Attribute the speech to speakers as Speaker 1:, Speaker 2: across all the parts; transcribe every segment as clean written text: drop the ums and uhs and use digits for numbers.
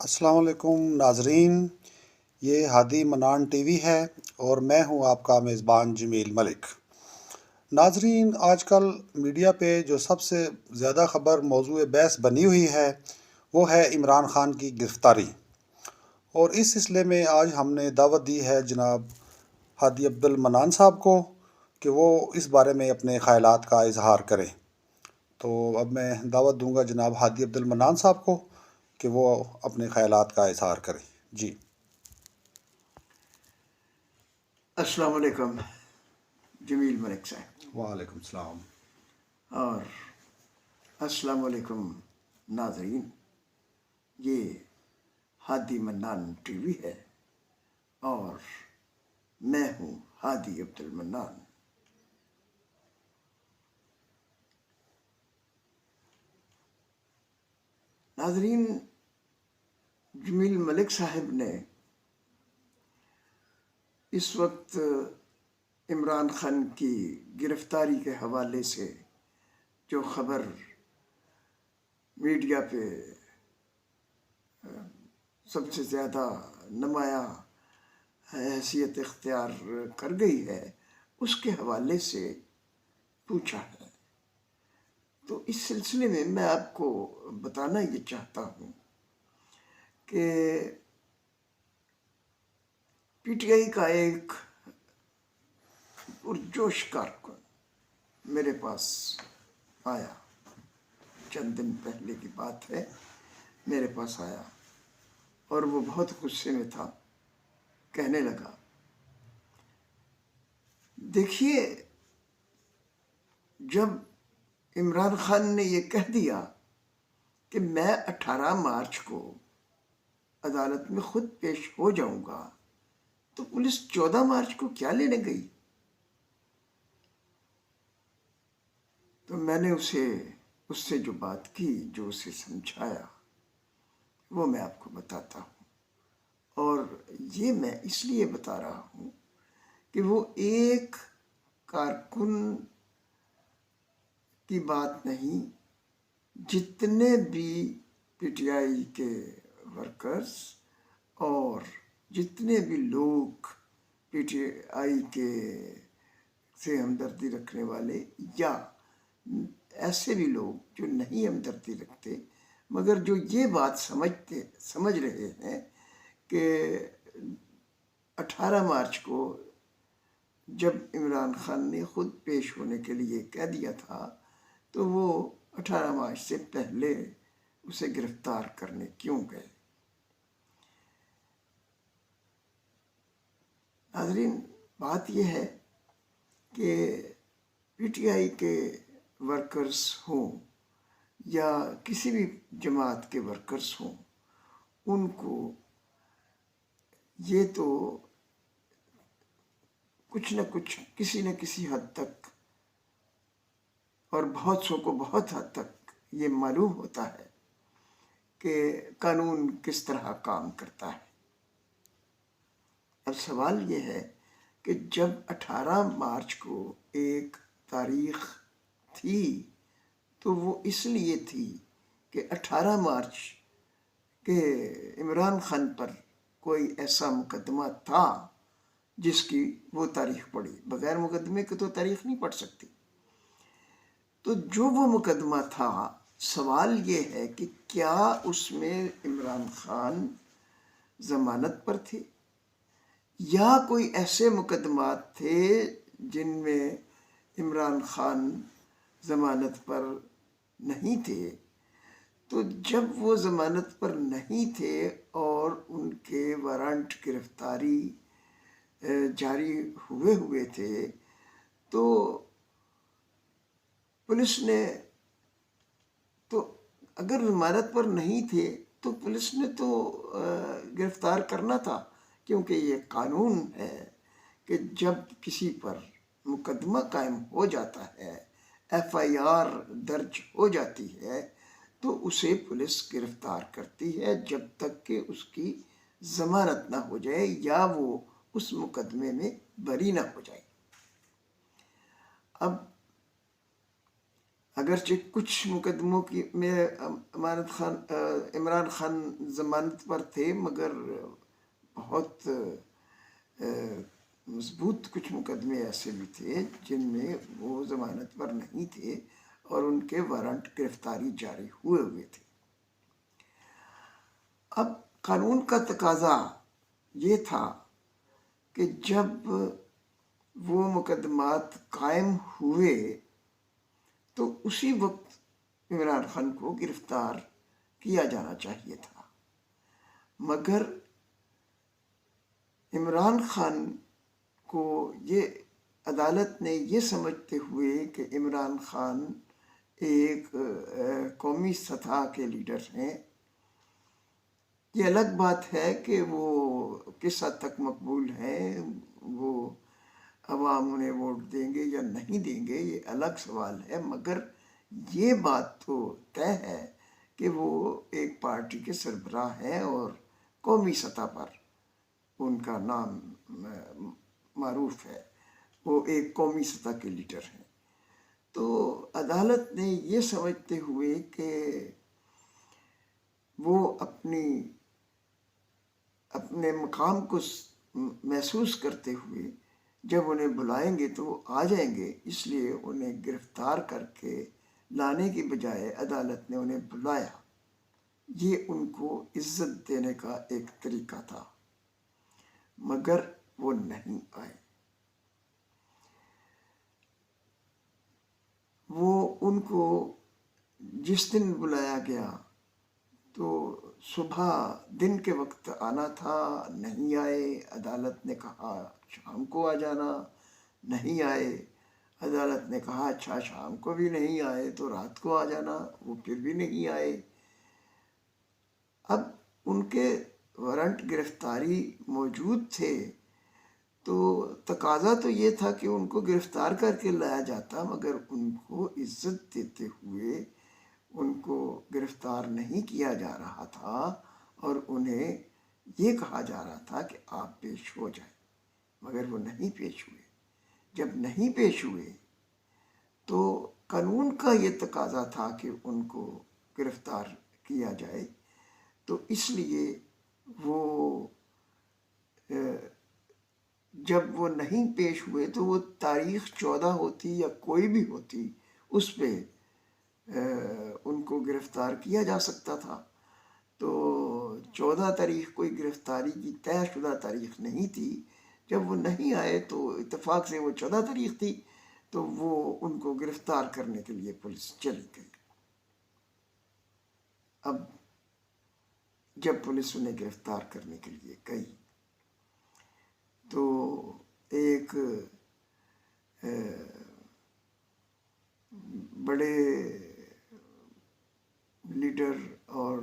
Speaker 1: السلام علیکم ناظرین، یہ ہادی منان ٹی وی ہے اور میں ہوں آپ کا میزبان جمیل ملک۔ ناظرین، آج کل میڈیا پہ جو سب سے زیادہ خبر موضوع بحث بنی ہوئی ہے وہ ہے عمران خان کی گرفتاری، اور اس سلسلے میں آج ہم نے دعوت دی ہے جناب ہادی عبد المنان صاحب کو کہ وہ اس بارے میں اپنے خیالات کا اظہار کریں۔ تو اب میں دعوت دوں گا جناب ہادی عبد المنان صاحب کو کہ وہ اپنے خیالات کا اظہار کریں۔ جی
Speaker 2: السلام علیکم جمیل ملک صاحب،
Speaker 1: وعلیکم السلام۔
Speaker 2: اور السلام علیکم ناظرین۔ یہ ہادی منان ٹی وی ہے اور میں ہوں ہادی عبد المنان۔ ناظرین، جمیل ملک صاحب نے اس وقت عمران خان کی گرفتاری کے حوالے سے جو خبر میڈیا پہ سب سے زیادہ نمایاں حیثیت اختیار کر گئی ہے، اس کے حوالے سے پوچھا ہے۔ تو اس سلسلے میں میں آپ کو بتانا یہ چاہتا ہوں کہ پی ٹی آئی کا ایک پرجوش کارکن میرے پاس آیا، چند دن پہلے کی بات ہے، میرے پاس آیا اور وہ بہت غصے میں تھا۔ کہنے لگا، دیکھیے، جب عمران خان نے یہ کہہ دیا کہ میں 18 مارچ کو عدالت میں خود پیش ہو جاؤں گا، تو پولیس 14 مارچ کو کیا لینے گئی؟ تو میں نے اس سے جو بات کی، جو اسے سمجھایا، وہ میں آپ کو بتاتا ہوں۔ اور یہ میں اس لیے بتا رہا ہوں کہ وہ ایک کارکن کی بات نہیں، جتنے بھی پی ٹی آئی کے ورکرز اور جتنے بھی لوگ پی ٹی آئی کے سے ہمدردی رکھنے والے یا ایسے بھی لوگ جو نہیں ہمدردی رکھتے مگر جو یہ بات سمجھ رہے ہیں کہ 18 مارچ کو جب عمران خان نے خود پیش ہونے کے لیے کہہ دیا تھا تو وہ 18 مارچ سے پہلے اسے گرفتار کرنے کیوں گئے؟ ناظرین، بات یہ ہے کہ پی ٹی آئی کے ورکرز ہوں یا کسی بھی جماعت کے ورکرز ہوں، ان کو یہ تو کچھ نہ کچھ، کسی نہ کسی حد تک، اور بہت سو کو بہت حد تک یہ معلوم ہوتا ہے کہ قانون کس طرح کام کرتا ہے۔ اب سوال یہ ہے کہ جب 18 مارچ کو ایک تاریخ تھی تو وہ اس لیے تھی کہ 18 مارچ کے عمران خان پر کوئی ایسا مقدمہ تھا جس کی وہ تاریخ پڑی، بغیر مقدمے کے تو تاریخ نہیں پڑ سکتی۔ تو جو وہ مقدمہ تھا، سوال یہ ہے کہ کیا اس میں عمران خان ضمانت پر تھے یا کوئی ایسے مقدمات تھے جن میں عمران خان ضمانت پر نہیں تھے؟ تو جب وہ ضمانت پر نہیں تھے اور ان کے وارنٹ گرفتاری جاری ہوئے تھے، تو پولیس نے تو اگر ضمانت پر نہیں تھے تو پولیس نے تو گرفتار کرنا تھا، کیونکہ یہ قانون ہے کہ جب کسی پر مقدمہ قائم ہو جاتا ہے، ایف آئی آر درج ہو جاتی ہے، تو اسے پولیس گرفتار کرتی ہے جب تک کہ اس کی ضمانت نہ ہو جائے یا وہ اس مقدمے میں بری نہ ہو جائے۔ اب اگرچہ کچھ مقدموں کی میں عمران خان ضمانت پر تھے، مگر بہت مضبوط کچھ مقدمے ایسے بھی تھے جن میں وہ ضمانت پر نہیں تھے اور ان کے وارنٹ گرفتاری جاری ہوئے تھے۔ اب قانون کا تقاضا یہ تھا کہ جب وہ مقدمات قائم ہوئے تو اسی وقت عمران خان کو گرفتار کیا جانا چاہیے تھا، مگر عمران خان کو یہ عدالت نے یہ سمجھتے ہوئے کہ عمران خان ایک قومی سطح کے لیڈر ہیں، یہ الگ بات ہے کہ وہ کس حد تک مقبول ہیں، وہ عوام انہیں ووٹ دیں گے یا نہیں دیں گے یہ الگ سوال ہے، مگر یہ بات تو طے ہے کہ وہ ایک پارٹی کے سربراہ ہیں اور قومی سطح پر ان کا نام معروف ہے، وہ ایک قومی سطح کے لیڈر ہیں۔ تو عدالت نے یہ سمجھتے ہوئے کہ وہ اپنے مقام کو محسوس کرتے ہوئے جب انہیں بلائیں گے تو وہ آ جائیں گے، اس لیے انہیں گرفتار کر کے لانے کی بجائے عدالت نے انہیں بلایا۔ یہ ان کو عزت دینے کا ایک طریقہ تھا، مگر وہ نہیں آئے۔ وہ ان کو جس دن بلایا گیا تو صبح دن کے وقت آنا تھا، نہیں آئے۔ عدالت نے کہا شام کو آ جانا، نہیں آئے۔ عدالت نے کہا اچھا شام کو بھی نہیں آئے تو رات کو آ جانا، وہ پھر بھی نہیں آئے۔ اب ان کے وارنٹ گرفتاری موجود تھے تو تقاضا تو یہ تھا کہ ان کو گرفتار کر کے لایا جاتا، مگر ان کو عزت دیتے ہوئے ان کو گرفتار نہیں کیا جا رہا تھا اور انہیں یہ کہا جا رہا تھا کہ آپ پیش ہو جائیں، مگر وہ نہیں پیش ہوئے۔ جب نہیں پیش ہوئے تو قانون کا یہ تقاضا تھا کہ ان کو گرفتار کیا جائے، تو اس لیے وہ جب وہ نہیں پیش ہوئے تو وہ تاریخ 14 ہوتی یا کوئی بھی ہوتی، اس پہ ان کو گرفتار کیا جا سکتا تھا۔ تو 14 تاریخ کوئی گرفتاری کی طے شدہ تاریخ نہیں تھی۔ جب وہ نہیں آئے تو اتفاق سے وہ 14 تاریخ تھی، تو وہ ان کو گرفتار کرنے کے لیے پولیس چلی گئی۔ اب جب پولیس انہیں گرفتار کرنے کے لیے گئی تو ایک بڑے لیڈر اور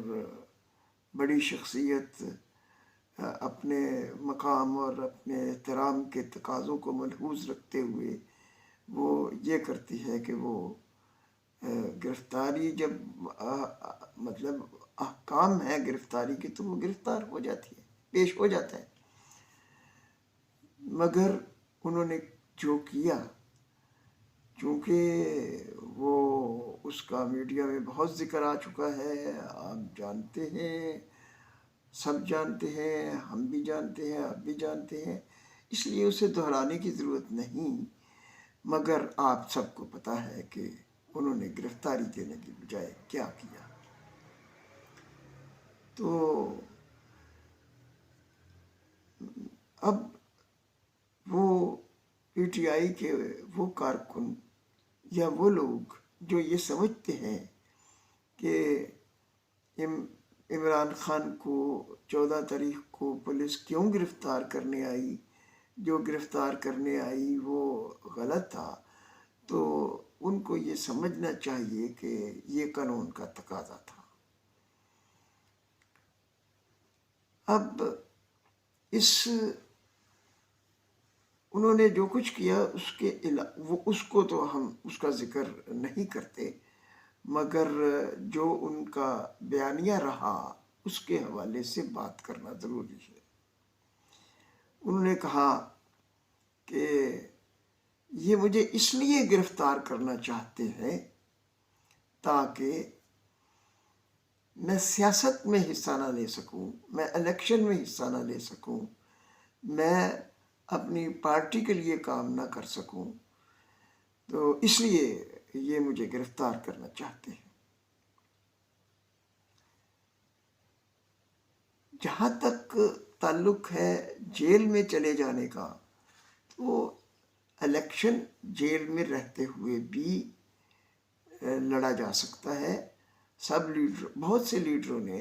Speaker 2: بڑی شخصیت اپنے مقام اور اپنے احترام کے تقاضوں کو ملحوظ رکھتے ہوئے وہ یہ کرتی ہے کہ وہ گرفتاری جب مطلب احکام ہے گرفتاری کے تو وہ گرفتار ہو جاتی ہے، پیش ہو جاتا ہے۔ مگر انہوں نے جو کیا، چونکہ وہ اس کا میڈیا میں بہت ذکر آ چکا ہے، آپ جانتے ہیں، سب جانتے ہیں، ہم بھی جانتے ہیں، آپ بھی جانتے ہیں، اس لیے اسے دہرانے کی ضرورت نہیں، مگر آپ سب کو پتہ ہے کہ انہوں نے گرفتاری دینے کی بجائے کیا کیا۔ تو اب وہ پی ٹی آئی کے وہ کارکن یا وہ لوگ جو یہ سمجھتے ہیں کہ عمران خان کو 14 تاریخ کو پولیس کیوں گرفتار کرنے آئی، جو گرفتار کرنے آئی وہ غلط تھا، تو ان کو یہ سمجھنا چاہیے کہ یہ قانون کا تقاضا تھا۔ اب انہوں نے جو کچھ کیا اس کو تو ہم اس کا ذکر نہیں کرتے، مگر جو ان کا بیانیہ رہا اس کے حوالے سے بات کرنا ضروری ہے۔ انہوں نے کہا کہ یہ مجھے اس لیے گرفتار کرنا چاہتے ہیں تاکہ میں سیاست میں حصہ نہ لے سکوں، میں الیکشن میں حصہ نہ لے سکوں، میں اپنی پارٹی کے لیے کام نہ کر سکوں، تو اس لیے یہ مجھے گرفتار کرنا چاہتے ہیں۔ جہاں تک تعلق ہے جیل میں چلے جانے کا، تو الیکشن جیل میں رہتے ہوئے بھی لڑا جا سکتا ہے۔ بہت سے لیڈروں نے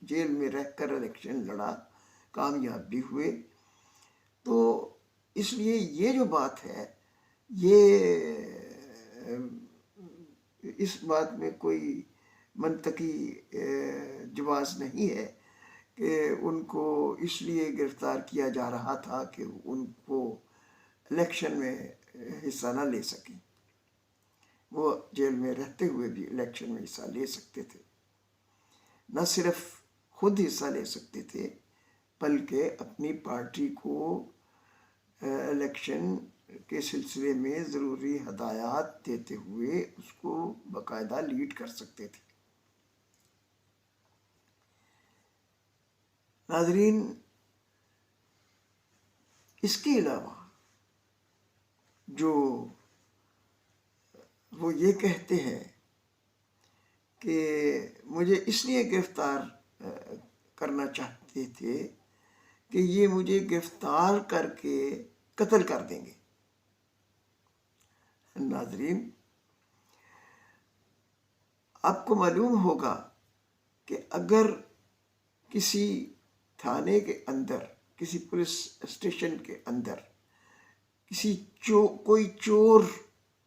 Speaker 2: جیل میں رہ کر الیکشن لڑا، کامیاب بھی ہوئے۔ تو اس لیے یہ جو بات ہے، یہ اس بات میں کوئی منطقی جواز نہیں ہے کہ ان کو اس لیے گرفتار کیا جا رہا تھا کہ ان کو الیکشن میں حصہ نہ لے سکیں۔ وہ جیل میں رہتے ہوئے بھی الیکشن میں حصہ لے سکتے تھے، نہ صرف خود حصہ لے سکتے تھے بلکہ اپنی پارٹی کو الیکشن کے سلسلے میں ضروری ہدایات دیتے ہوئے اس کو باقاعدہ لیڈ کر سکتے تھے۔ ناظرین، اس کے علاوہ جو وہ یہ کہتے ہیں کہ مجھے اس لیے گرفتار کرنا چاہتے تھے کہ یہ مجھے گرفتار کر کے قتل کر دیں گے۔ ناظرین، آپ کو معلوم ہوگا کہ اگر کسی تھانے کے اندر، کسی پولیس اسٹیشن کے اندر کوئی چور،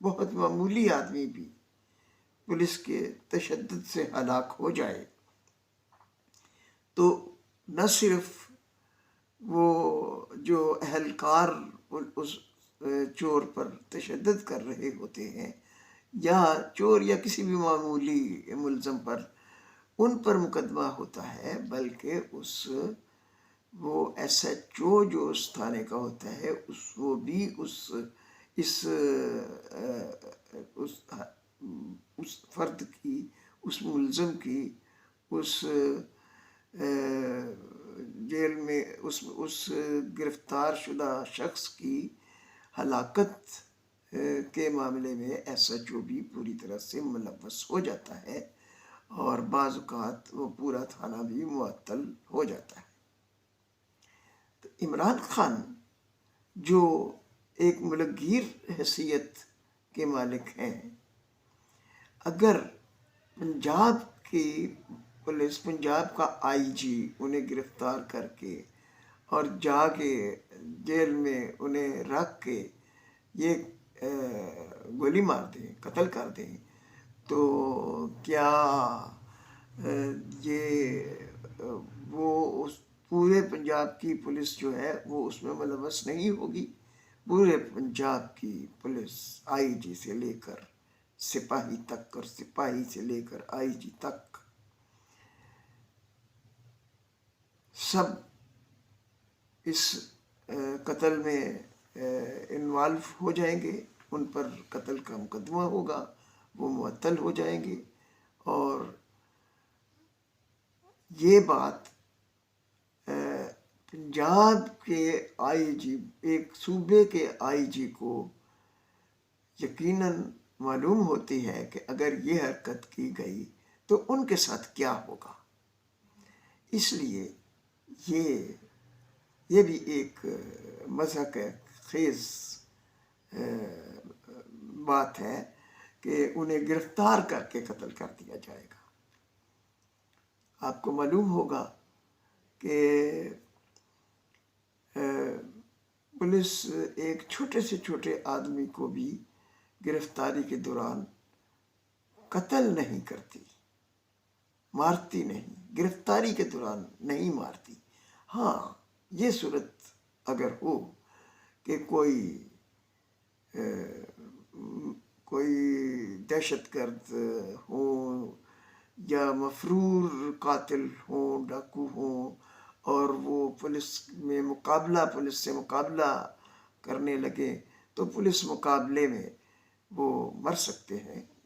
Speaker 2: بہت معمولی آدمی بھی پولیس کے تشدد سے ہلاک ہو جائے، تو نہ صرف وہ جو اہلکار اس چور پر تشدد کر رہے ہوتے ہیں، یا چور یا کسی بھی معمولی ملزم پر ان پر مقدمہ ہوتا ہے، بلکہ وہ ایس ایچ او جو اس تھانے کا ہوتا ہے، وہ بھی اس فرد کی، اس ملزم کی، اس جیل میں اس گرفتار شدہ شخص کی ہلاکت کے معاملے میں ایس ایچ او بھی پوری طرح سے ملوث ہو جاتا ہے، اور بعض اوقات وہ پورا تھانہ بھی معطل ہو جاتا ہے۔ تو عمران خان جو ایک ملکگیر حیثیت کے مالک ہیں، اگر پنجاب کی پولیس، پنجاب کا آئی جی انہیں گرفتار کر کے اور جا کے جیل میں انہیں رکھ کے یہ گولی مار دیں، قتل کر دیں، تو کیا وہ اس پورے پنجاب کی پولیس جو ہے وہ اس میں ملوث نہیں ہوگی؟ پورے پنجاب کی پولیس، آئی جی سے لے کر سپاہی تک، اور سپاہی سے لے کر آئی جی تک، سب اس قتل میں انوالو ہو جائیں گے، ان پر قتل کا مقدمہ ہوگا، وہ معطل ہو جائیں گے۔ اور یہ بات پنجاب کے آئی جی، ایک صوبے کے آئی جی کو یقیناً معلوم ہوتی ہے کہ اگر یہ حرکت کی گئی تو ان کے ساتھ کیا ہوگا۔ اس لیے یہ بھی ایک مضحک خیز بات ہے کہ انہیں گرفتار کر کے قتل کر دیا جائے گا۔ آپ کو معلوم ہوگا کہ پولیس ایک چھوٹے سے چھوٹے آدمی کو بھی گرفتاری کے دوران قتل نہیں کرتی، مارتی نہیں، گرفتاری کے دوران نہیں مارتی۔ ہاں، یہ صورت اگر ہو کہ کوئی دہشت گرد ہوں یا مفرور قاتل ہوں، ڈاکو ہوں، اور وہ پولیس سے مقابلہ کرنے لگے، تو پولیس مقابلے میں وہ مر سکتے ہیں،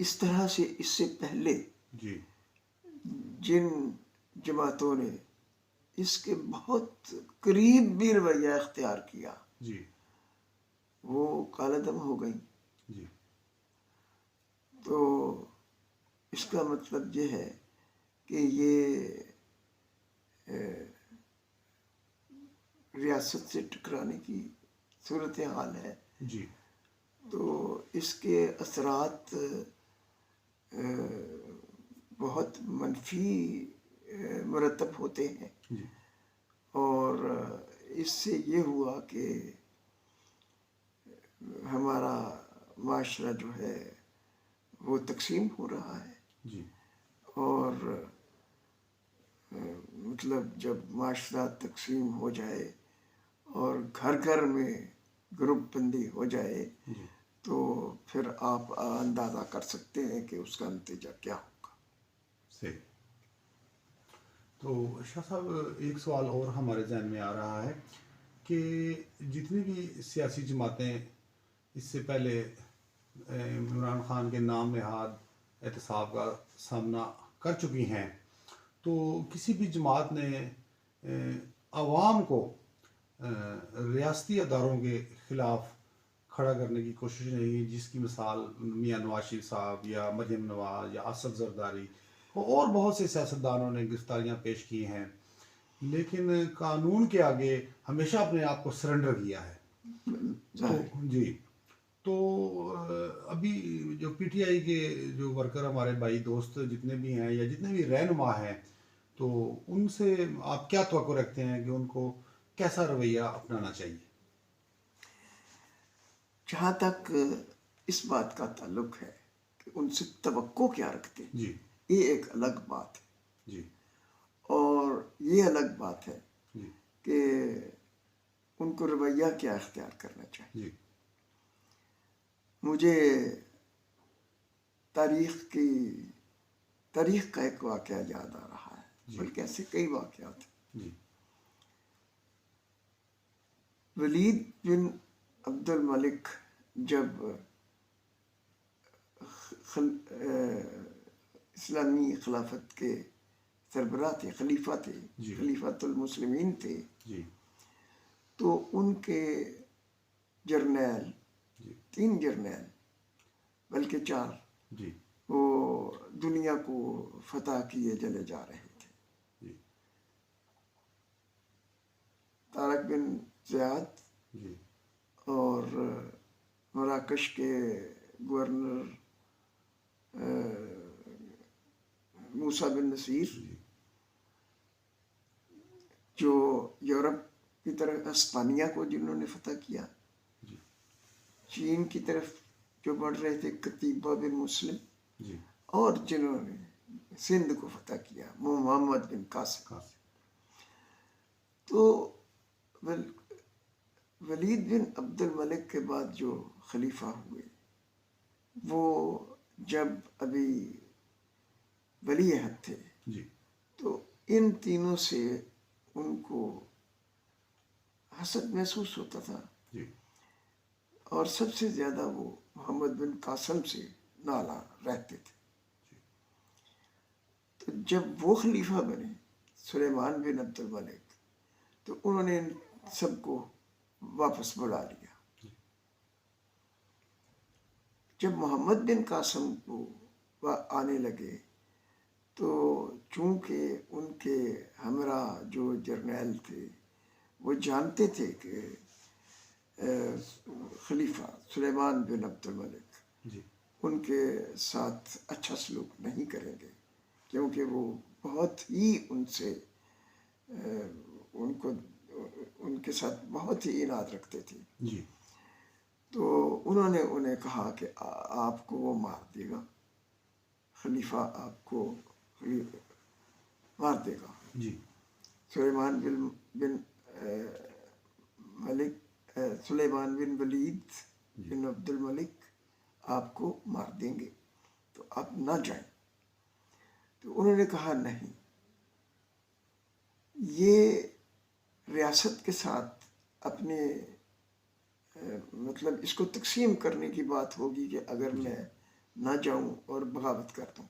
Speaker 2: اس طرح سے اس سے پہلے
Speaker 1: جی
Speaker 2: جن جماعتوں نے اس کے بہت قریب بھی رویہ اختیار کیا
Speaker 1: جی
Speaker 2: وہ کالعدم ہو گئی.
Speaker 1: جی
Speaker 2: تو اس کا مطلب یہ ہے کہ یہ ریاست سے ٹکرانے کی صورتحال ہے.
Speaker 1: جی
Speaker 2: تو اس کے اثرات بہت منفی مرتب ہوتے ہیں.
Speaker 1: جی
Speaker 2: اور اس سے یہ ہوا کہ ہمارا معاشرہ جو ہے وہ تقسیم ہو رہا ہے.
Speaker 1: جی
Speaker 2: اور مطلب جب معاشرہ تقسیم ہو جائے اور گھر گھر میں گروپ بندی ہو جائے
Speaker 1: جی
Speaker 2: تو پھر آپ اندازہ کر سکتے ہیں کہ اس کا نتیجہ کیا ہوگا.
Speaker 1: صحیح. تو شاہ صاحب ایک سوال اور ہمارے ذہن میں آ رہا ہے کہ جتنی بھی سیاسی جماعتیں اس سے پہلے عمران خان کے نام نہاد احتساب کا سامنا کر چکی ہیں، تو کسی بھی جماعت نے عوام کو ریاستی اداروں کے خلاف کھڑا کرنے کی کوشش نہیں کی، جس کی مثال میاں نواز شریف صاحب یا مریم نواز یا اسد زرداری اور بہت سے سیاستدانوں نے گرفتاریاں پیش کی ہیں، لیکن قانون کے آگے ہمیشہ اپنے آپ کو سرنڈر کیا ہے. تو جی تو ابھی جو پی ٹی آئی کے جو ورکر ہمارے بھائی دوست جتنے بھی ہیں یا جتنے بھی رہنما ہیں، تو ان سے آپ کیا توقع رکھتے ہیں کہ ان کو کیسا رویہ اپنانا چاہیے؟
Speaker 2: جہاں تک اس بات کا تعلق ہے کہ ان سے توقع کیا رکھتے ہیں،
Speaker 1: جی
Speaker 2: یہ ایک الگ بات ہے.
Speaker 1: جی
Speaker 2: اور یہ الگ بات ہے
Speaker 1: جی
Speaker 2: کہ ان کو رویہ کیا اختیار کرنا چاہیے.
Speaker 1: جی
Speaker 2: مجھے تاریخ کا ایک واقعہ یاد آ رہا ہے،
Speaker 1: جی
Speaker 2: بلکہ ایسے کئی واقعات ہیں.
Speaker 1: جی
Speaker 2: ولید بن عبد الملک جب اسلامی خلافت کے سربراہ تھے، خلیفہ تھے،
Speaker 1: جی
Speaker 2: خلیفۃ المسلمین تھے،
Speaker 1: جی
Speaker 2: تو ان کے جرنیل،
Speaker 1: جی
Speaker 2: 3 جرنیل بلکہ 4،
Speaker 1: جی
Speaker 2: وہ دنیا کو فتح کیے چلے جا رہے تھے.
Speaker 1: جی
Speaker 2: طارق بن زیاد
Speaker 1: جی
Speaker 2: اور مراکش کے گورنر موسیٰ بن نصیر،
Speaker 1: جی
Speaker 2: جو یورپ کی طرف اسپانیہ کو جنہوں نے فتح کیا،
Speaker 1: جی
Speaker 2: چین کی طرف جو بڑھ رہے تھے قتیبہ بن مسلم،
Speaker 1: جی
Speaker 2: اور جنہوں نے سندھ کو فتح کیا محمد بن قاسم.
Speaker 1: قاسم.
Speaker 2: تو ولید بن عبد الملک کے بعد جو خلیفہ ہوئے، وہ جب ابھی ولی عہد تھے،
Speaker 1: جی
Speaker 2: تو ان تینوں سے ان کو حسد محسوس ہوتا تھا،
Speaker 1: جی
Speaker 2: اور سب سے زیادہ وہ محمد بن قاسم سے نالاں رہتے تھے. تو جب وہ خلیفہ بنے سلیمان بن عبد الملک، تو انہوں نے ان سب کو واپس بلا لیا. جب محمد بن قاسم کو آنے لگے تو چونکہ ان کے ہمراہ جو جرنیل تھے وہ جانتے تھے کہ خلیفہ سلیمان بن عبد الملک
Speaker 1: جی
Speaker 2: ان کے ساتھ اچھا سلوک نہیں کریں گے، کیونکہ وہ بہت ہی ان کے ساتھ بہت ہی اناد رکھتے تھے.
Speaker 1: جی
Speaker 2: تو انہوں نے انہیں کہا کہ آپ کو وہ مار دے گا، خلیفہ آپ کو مار دے گا.
Speaker 1: جی
Speaker 2: سلیمان بن ولید بن عبد الملک آپ کو مار دیں گے، تو آپ نہ جائیں. تو انہوں نے کہا نہیں، یہ ریاست کے ساتھ اپنے مطلب اس کو تقسیم کرنے کی بات ہوگی کہ اگر میں نہ جاؤں اور بغاوت کر دوں۔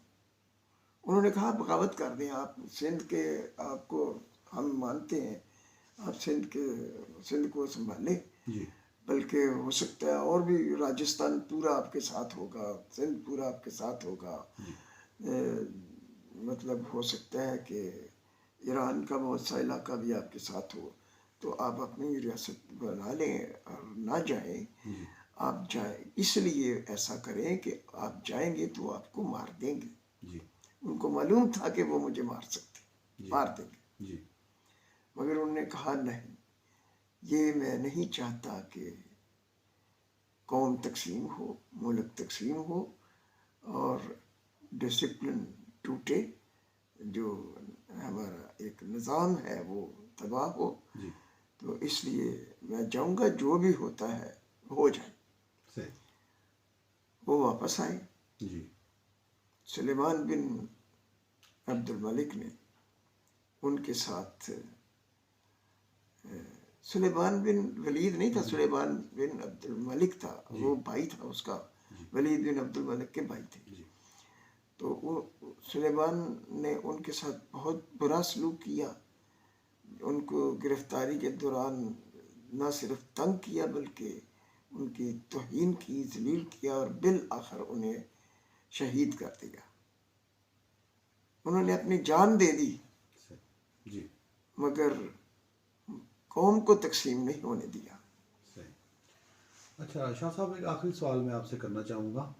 Speaker 2: انہوں نے کہا بغاوت کر دیں، آپ سندھ کے، آپ کو ہم مانتے ہیں، آپ سندھ کو سنبھالیں،
Speaker 1: جی
Speaker 2: بلکہ ہو سکتا ہے اور بھی راجستھان پورا آپ کے ساتھ ہوگا، سندھ پورا آپ کے ساتھ ہوگا، مطلب ہو سکتا ہے کہ ایران کا بہت سا علاقہ بھی آپ کے ساتھ ہو، تو آپ اپنی ریاست بنا لیں اور نہ جائیں۔ آپ جائیں، اس لیے ایسا کریں کہ آپ جائیں گے تو آپ کو مار دیں گے۔
Speaker 1: جی
Speaker 2: ان کو معلوم تھا کہ وہ مجھے مار دیں گے،
Speaker 1: جی
Speaker 2: مگر انہوں نے کہا نہیں، یہ میں نہیں چاہتا کہ قوم تقسیم ہو، ملک تقسیم ہو اور ڈسپلن ٹوٹے، جو ہمارا ایک نظام ہے وہ تباہ ہو۔
Speaker 1: جی
Speaker 2: تو اس لیے میں جاؤں گا، جو بھی ہوتا ہے ہو جائے۔
Speaker 1: صحیح
Speaker 2: وہ واپس آئے۔
Speaker 1: جی
Speaker 2: سلیمان بن عبد الملک نے ان کے ساتھ، سلیمان بن ولید نہیں تھا، سلیمان بن عبد الملک تھا، وہ بھائی تھا اس کا، ولید بن عبد الملک کے بھائی تھے۔ تو وہ سلیمان نے ان کے ساتھ بہت برا سلوک کیا، ان کو گرفتاری کے دوران نہ صرف تنگ کیا بلکہ ان کی توہین کی، ذلیل کیا، اور بالآخر انہیں شہید کر دیا۔ انہوں نے اپنی جان دے دی
Speaker 1: جی
Speaker 2: مگر قوم کو تقسیم نہیں ہونے دیا۔
Speaker 1: صحیح۔ اچھا شاہ صاحب، ایک آخری سوال میں آپ سے کرنا چاہوں گا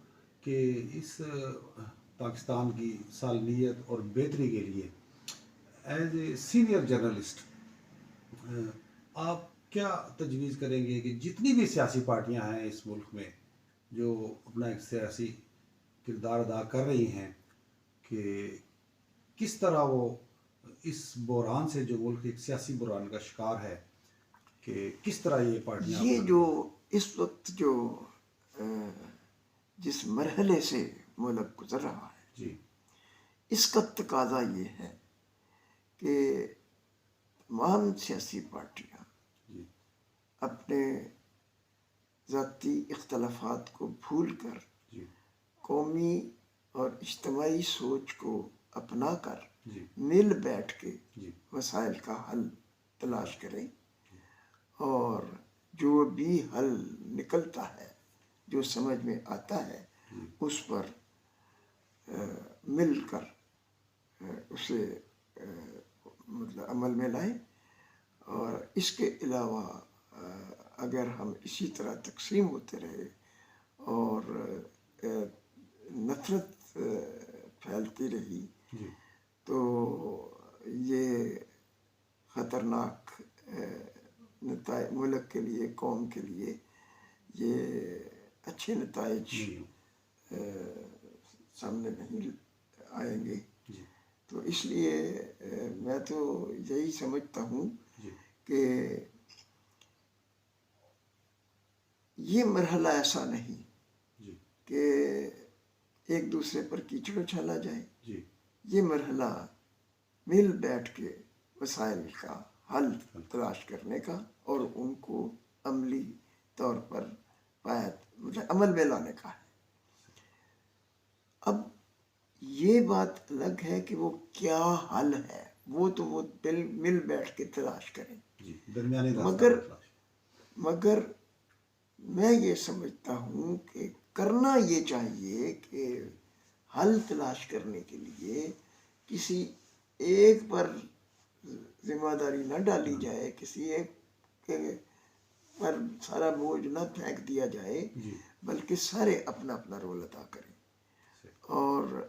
Speaker 1: کہ اس پاکستان کی سالمیت اور بہتری کے لیے ایز اے سینئر جرنلسٹ آپ کیا تجویز کریں گے کہ جتنی بھی سیاسی پارٹیاں ہیں اس ملک میں جو اپنا ایک سیاسی کردار ادا کر رہی ہیں، کہ کس طرح وہ اس بحران سے، جو ملک ایک سیاسی بحران کا شکار ہے، کہ کس طرح یہ پارٹیاں
Speaker 2: یہ
Speaker 1: اپنا
Speaker 2: جو اس وقت جو جس مرحلے سے ملک گزر رہا ہے،
Speaker 1: جی
Speaker 2: اس کا تقاضا یہ ہے کہ تمام سیاسی پارٹیاں
Speaker 1: جی
Speaker 2: اپنے ذاتی اختلافات کو بھول کر
Speaker 1: جی
Speaker 2: قومی اور اجتماعی سوچ کو اپنا کر
Speaker 1: جی
Speaker 2: مل بیٹھ کے
Speaker 1: جی
Speaker 2: مسائل کا حل تلاش کریں، اور جو بھی حل نکلتا ہے، جو سمجھ میں آتا ہے، اس پر مل کر اسے مطلب عمل میں لائیں۔ اور اس کے علاوہ اگر ہم اسی طرح تقسیم ہوتے رہے اور نفرت پھیلتی رہی تو یہ خطرناک نتائج ملک کے لیے، قوم کے لیے یہ اچھے نتائج سامنے نہیں آئیں گے۔ تو اس لیے میں تو یہی سمجھتا ہوں کہ یہ مرحلہ ایسا نہیں کہ ایک دوسرے پر کیچڑ اچھالا جائے، یہ مرحلہ مل بیٹھ کے مسائل کا حل تلاش کرنے کا اور ان کو عملی طور پر مطلب عمل میں لانے کا ہے۔ اب یہ بات الگ ہے کہ وہ کیا حل ہے، وہ تو وہ مل بیٹھ کے تلاش کریں، مگر میں یہ سمجھتا ہوں کہ کرنا یہ چاہیے کہ حل تلاش کرنے کے لیے کسی ایک پر ذمہ داری نہ ڈالی جائے، کسی ایک کے پر سارا بوجھ نہ پھینک دیا جائے، بلکہ سارے اپنا اپنا رول ادا کریں اور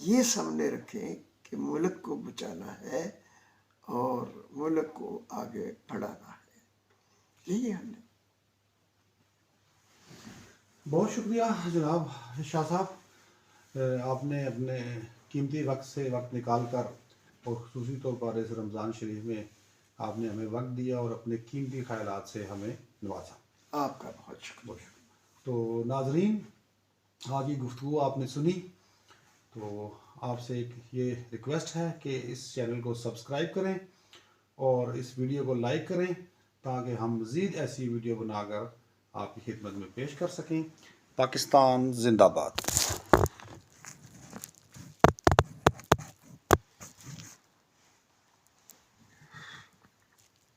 Speaker 2: یہ سامنے رکھیں کہ ملک کو بچانا ہے اور ملک کو آگے بڑھانا ہے۔ یہی حل ہے۔
Speaker 1: بہت شکریہ جناب شاہ صاحب، آپ نے اپنے قیمتی وقت سے وقت نکال کر اور خصوصی طور پر اس رمضان شریف میں آپ نے ہمیں وقت دیا اور اپنے قیمتی خیالات سے ہمیں نوازا۔
Speaker 2: آپ کا بہت شکریہ۔
Speaker 1: تو ناظرین، آج کی گفتگو آپ نے سنی، تو آپ سے ایک یہ ریکویسٹ ہے کہ اس چینل کو سبسکرائب کریں اور اس ویڈیو کو لائک کریں تاکہ ہم مزید ایسی ویڈیو بنا کر آپ کی خدمت میں پیش کر سکیں۔ پاکستان زندہ باد.